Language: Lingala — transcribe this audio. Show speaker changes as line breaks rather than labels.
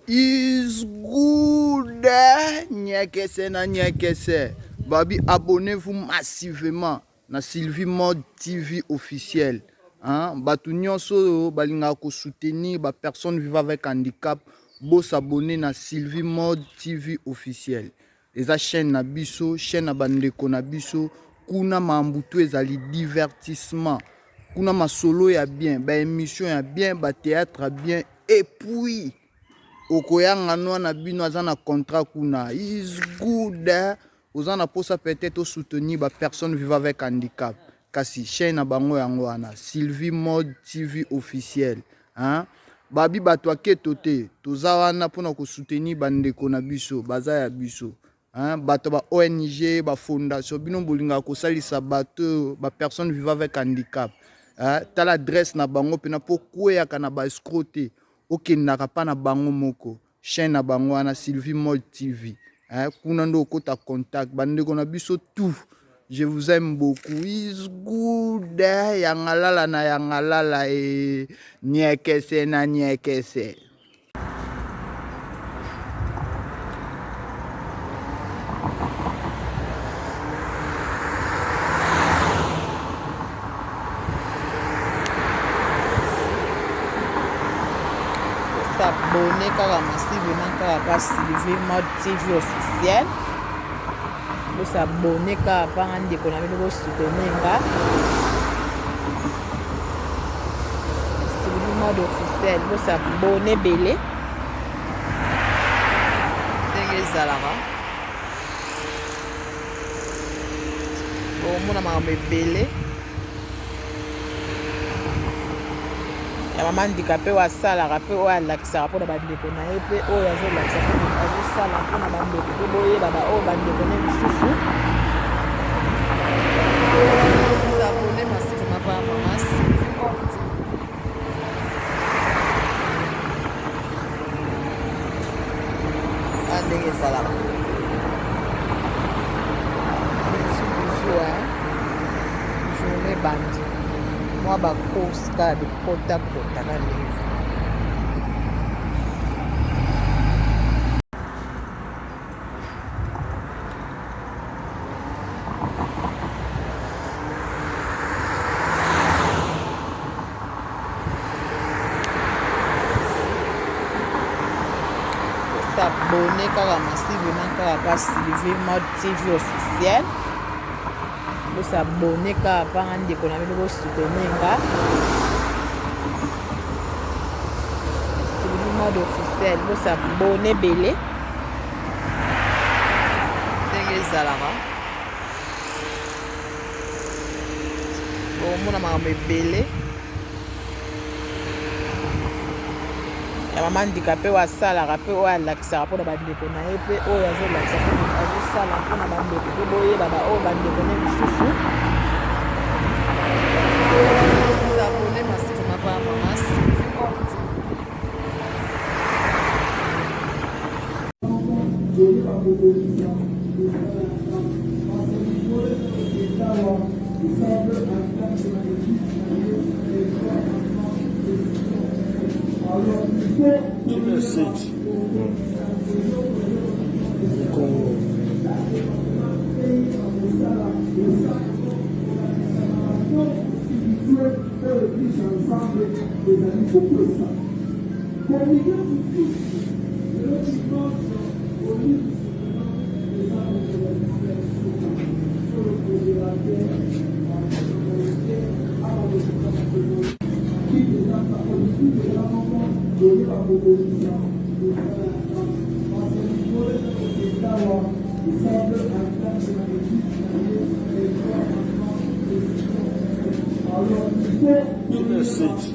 is good. Nyekese na nyekese. Babi, abonnez-vous massivement na Sylvie Mode TV officiel. Batu nyonso balinga ko soutenir ba personne vivant avec handicap. Bo s'abonner na Sylvie Mode TV officiel. Eza chaîne na biso, chaîne na bandeko na biso. Kuna mambutu ezali divertissement. Kuna ma solo ya bien, ba émission ya bien, ba théâtre ya bien. Et puis okoyanga noa na bino aza na contrat kuna is good. Oza na posa peut-être soutenir ba personne vivant avec handicap. Kasi chaîne na bango yango wana Sylvie Mode TV officiel. Babi bato aketote toza wana pona ko soutenir bandeko na biso, baza ya biso. Bato ba ONG, ba fondation bino bolinga ko salisa bato ba personne vivant avec handicap. Ta l'adresse na bango pena po kweya kana ba escroter. Ok, n'aka na bango moko. Chaîne na bango wana Sylvie Mode TV. Kuna ndo kota contact. Bandeko na biso tout. Je vous aime beaucoup. Is good. Yangalala na yangalala nyekese na nyekese.
S'abonner car massivement car Sylvie Mode TV officiel. Vous s'abonner car pas un déconner de soutenir Sylvie Mode officiel. Vous s'abonner belé. Tenez Zalara. Bon, mon amant belé. Ya mama handicapé wa sala rapé wa lakisa pour ba ndeko na yepe o ya zo lakisa pour sala pour na bandeko to boye baba o bandeko ne bisusu s'abonner massivement par maman andenge sala journée bandi moi ba course card kota na leza s'abonner car massivement car Sylvie Mode TV officiel. Vous s'abonner car pas un déconner de soutenir Sylvie Mode officiel. Vous s'abonner belé. Tenez Zalara. Bon, mon amant belé. Ya mama handicapé wa sala rapé wa lakisa pour ba ndeko na yepe o ya zo lakisa pour sala pour na bandeko to boye baba o bandeko ne bisusu s'abonner massivement par maman
message. Message.